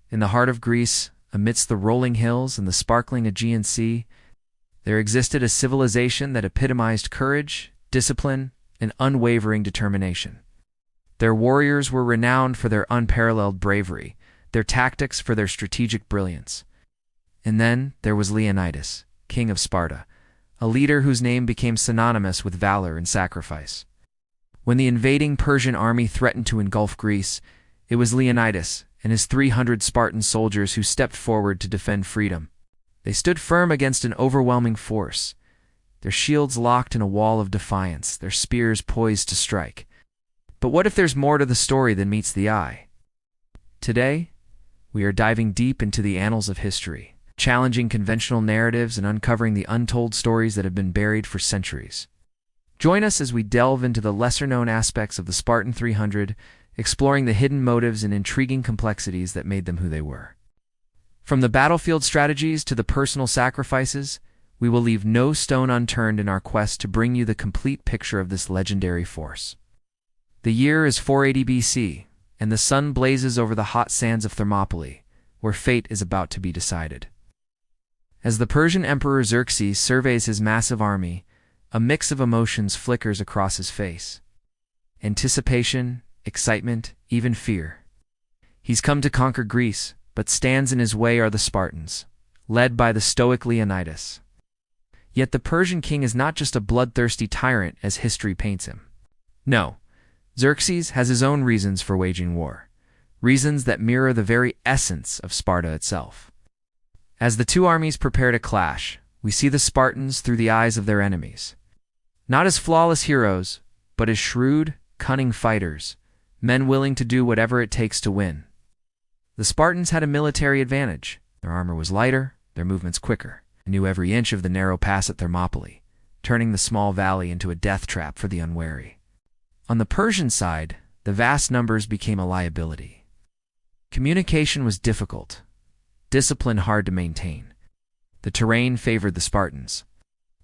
In the heart of Greece, amidst the rolling hills and the sparkling Aegean Sea, there existed a civilization that epitomized courage, discipline, and unwavering determination. Their warriors were renowned for their unparalleled bravery, their tactics for their strategic brilliance. And then there was Leonidas, king of Sparta, a leader whose name became synonymous with valor and sacrifice. When the invading Persian army threatened to engulf Greece, it was Leonidas and his 300 Spartan soldiers who stepped forward to defend freedom. They stood firm against an overwhelming force, their shields locked in a wall of defiance, their spears poised to strike. But what if there's more to the story than meets the eye? Today, we are diving deep into the annals of history, challenging conventional narratives and uncovering the untold stories that have been buried for centuries. Join us as we delve into the lesser-known aspects of the Spartan 300, exploring the hidden motives and intriguing complexities that made them who they were. From the battlefield strategies to the personal sacrifices, we will leave no stone unturned in our quest to bring you the complete picture of this legendary force. The year is 480 BC, and the sun blazes over the hot sands of Thermopylae, where fate is about to be decided. As the Persian Emperor Xerxes surveys his massive army, a mix of emotions flickers across his face. Anticipation, excitement, even fear. He's come to conquer Greece, but stands in his way are the Spartans, led by the stoic Leonidas. Yet the Persian king is not just a bloodthirsty tyrant as history paints him. No, Xerxes has his own reasons for waging war, reasons that mirror the very essence of Sparta itself. As the two armies prepare to clash, we see the Spartans through the eyes of their enemies. Not as flawless heroes, but as shrewd, cunning fighters, men willing to do whatever it takes to win. The Spartans had a military advantage. Their armor was lighter, their movements quicker, and knew every inch of the narrow pass at Thermopylae, turning the small valley into a death trap for the unwary. On the Persian side, the vast numbers became a liability. Communication was difficult, discipline hard to maintain. The terrain favored the Spartans.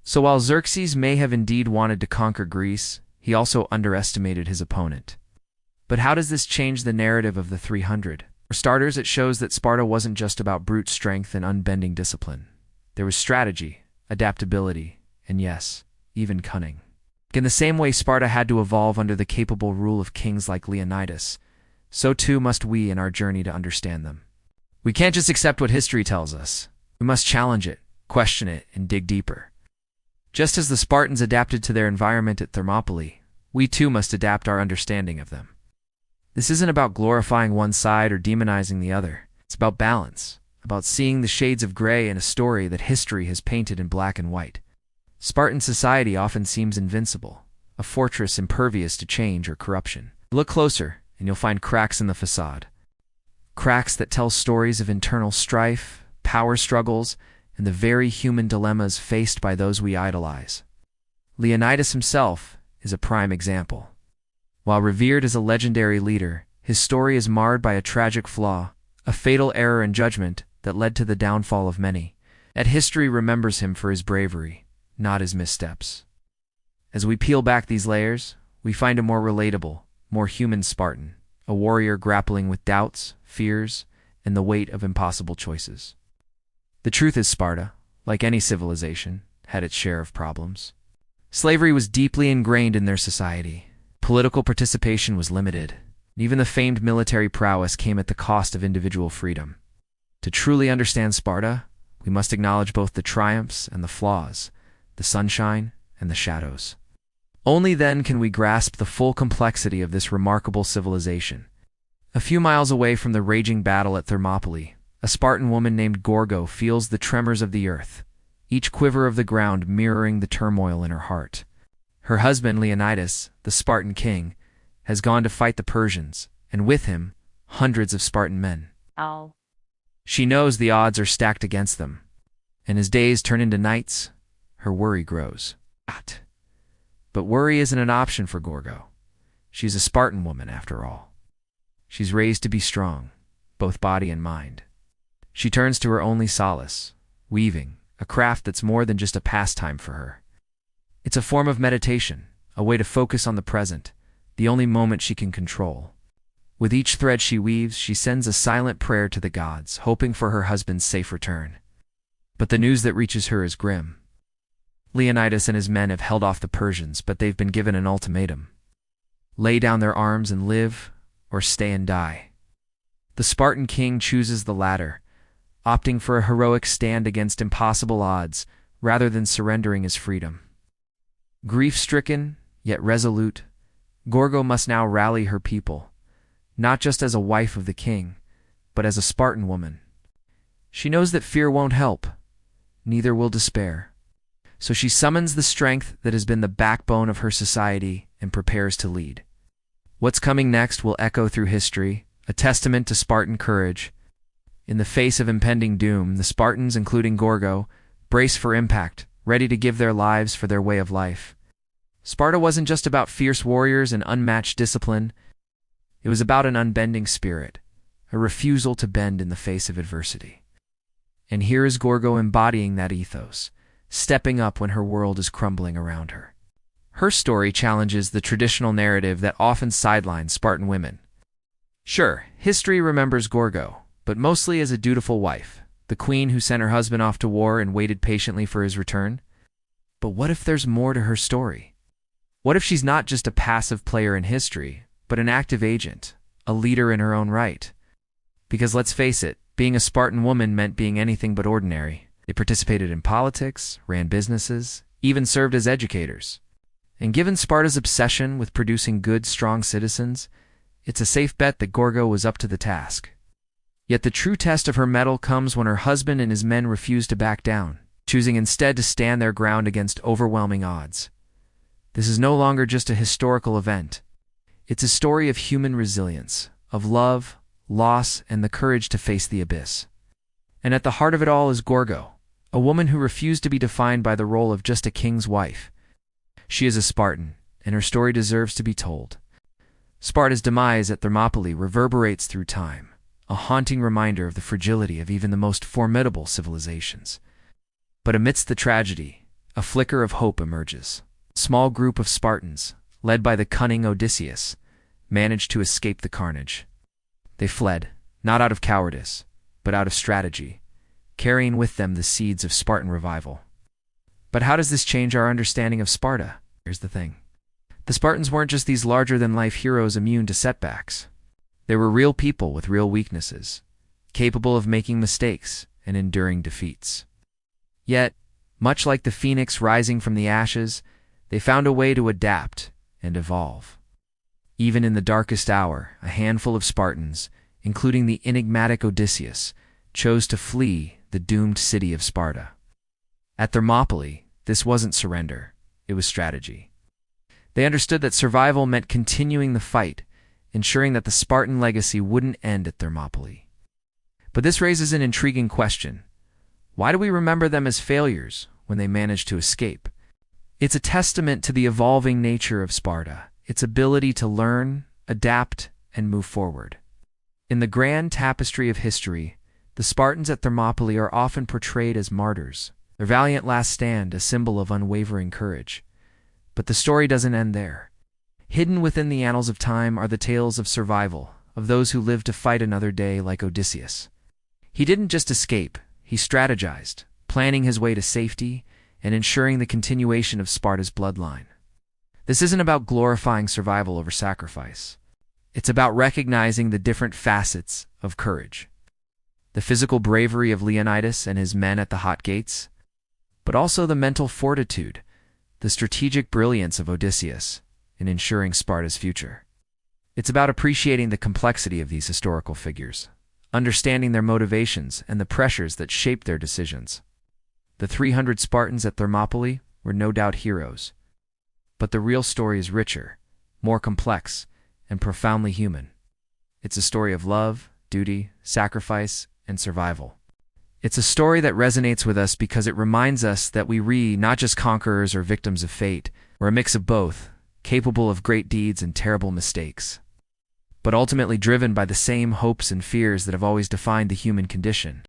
So while Xerxes may have indeed wanted to conquer Greece, he also underestimated his opponent. But how does this change the narrative of the 300? For starters, it shows that Sparta wasn't just about brute strength and unbending discipline. There was strategy, adaptability, and yes, even cunning. In the same way Sparta had to evolve under the capable rule of kings like Leonidas, so too must we in our journey to understand them. We can't just accept what history tells us. We must challenge it, question it, and dig deeper. Just as the Spartans adapted to their environment at Thermopylae, we too must adapt our understanding of them. This isn't about glorifying one side or demonizing the other. It's about balance, about seeing the shades of gray in a story that history has painted in black and white. Spartan society often seems invincible, a fortress impervious to change or corruption. Look closer, and you'll find cracks in the facade. Cracks that tell stories of internal strife, power struggles, and the very human dilemmas faced by those we idolize. Leonidas himself is a prime example. While revered as a legendary leader, his story is marred by a tragic flaw, a fatal error in judgment that led to the downfall of many. Yet history remembers him for his bravery, not his missteps. As we peel back these layers, we find a more relatable, more human Spartan, a warrior grappling with doubts, fears, and the weight of impossible choices. The truth is Sparta, like any civilization, had its share of problems. Slavery was deeply ingrained in their society. Political participation was limited. Even the famed military prowess came at the cost of individual freedom. To truly understand Sparta, we must acknowledge both the triumphs and the flaws, the sunshine and the shadows. Only then can we grasp the full complexity of this remarkable civilization. A few miles away from the raging battle at Thermopylae, a Spartan woman named Gorgo feels the tremors of the earth, each quiver of the ground mirroring the turmoil in her heart. Her husband, Leonidas, the Spartan king, has gone to fight the Persians, and with him, hundreds of Spartan men. Oh. She knows the odds are stacked against them, and as days turn into nights, her worry grows. But worry isn't an option for Gorgo. She's a Spartan woman, after all. She's raised to be strong, both body and mind. She turns to her only solace, weaving, a craft that's more than just a pastime for her. It's a form of meditation, a way to focus on the present, the only moment she can control. With each thread she weaves, she sends a silent prayer to the gods, hoping for her husband's safe return. But the news that reaches her is grim. Leonidas and his men have held off the Persians, but they've been given an ultimatum. Lay down their arms and live, or stay and die. The Spartan king chooses the latter, opting for a heroic stand against impossible odds rather than surrendering his freedom. Grief-stricken, yet resolute, Gorgo must now rally her people, not just as a wife of the king, but as a Spartan woman. She knows that fear won't help, neither will despair. So she summons the strength that has been the backbone of her society and prepares to lead. What's coming next will echo through history, a testament to Spartan courage. In the face of impending doom, the Spartans, including Gorgo, brace for impact, ready to give their lives for their way of life. Sparta wasn't just about fierce warriors and unmatched discipline. It was about an unbending spirit, a refusal to bend in the face of adversity. And here is Gorgo embodying that ethos, stepping up when her world is crumbling around her. Her story challenges the traditional narrative that often sidelines Spartan women. Sure, history remembers Gorgo, but mostly as a dutiful wife, the queen who sent her husband off to war and waited patiently for his return. But what if there's more to her story? What if she's not just a passive player in history, but an active agent, a leader in her own right? Because let's face it, being a Spartan woman meant being anything but ordinary. They participated in politics, ran businesses, even served as educators. And given Sparta's obsession with producing good, strong citizens, it's a safe bet that Gorgo was up to the task. Yet the true test of her mettle comes when her husband and his men refuse to back down, choosing instead to stand their ground against overwhelming odds. This is no longer just a historical event. It's a story of human resilience, of love, loss, and the courage to face the abyss. And at the heart of it all is Gorgo, a woman who refused to be defined by the role of just a king's wife. She is a Spartan, and her story deserves to be told. Sparta's demise at Thermopylae reverberates through time, a haunting reminder of the fragility of even the most formidable civilizations. But amidst the tragedy, a flicker of hope emerges. A small group of Spartans, led by the cunning Odysseus, managed to escape the carnage. They fled, not out of cowardice, but out of strategy, carrying with them the seeds of Spartan revival. But how does this change our understanding of Sparta? Here's the thing. The Spartans weren't just these larger-than-life heroes immune to setbacks. They were real people with real weaknesses, capable of making mistakes and enduring defeats. Yet, much like the phoenix rising from the ashes, they found a way to adapt and evolve. Even in the darkest hour, a handful of Spartans, including the enigmatic Odysseus, chose to flee the doomed city of Sparta. At Thermopylae, this wasn't surrender, it was strategy. They understood that survival meant continuing the fight, ensuring that the Spartan legacy wouldn't end at Thermopylae. But this raises an intriguing question. Why do we remember them as failures when they managed to escape? It's a testament to the evolving nature of Sparta, its ability to learn, adapt, and move forward. In the grand tapestry of history, the Spartans at Thermopylae are often portrayed as martyrs, their valiant last stand a symbol of unwavering courage. But the story doesn't end there. Hidden within the annals of time are the tales of survival, of those who lived to fight another day like Odysseus. He didn't just escape, he strategized, planning his way to safety and ensuring the continuation of Sparta's bloodline. This isn't about glorifying survival over sacrifice. It's about recognizing the different facets of courage. The physical bravery of Leonidas and his men at the Hot Gates, but also the mental fortitude, the strategic brilliance of Odysseus in ensuring Sparta's future. It's about appreciating the complexity of these historical figures, understanding their motivations and the pressures that shaped their decisions. The 300 Spartans at Thermopylae were no doubt heroes, but the real story is richer, more complex, and profoundly human. It's a story of love, duty, sacrifice, and survival. It's a story that resonates with us because it reminds us that we not just conquerors or victims of fate, we're a mix of both, capable of great deeds and terrible mistakes, but ultimately driven by the same hopes and fears that have always defined the human condition.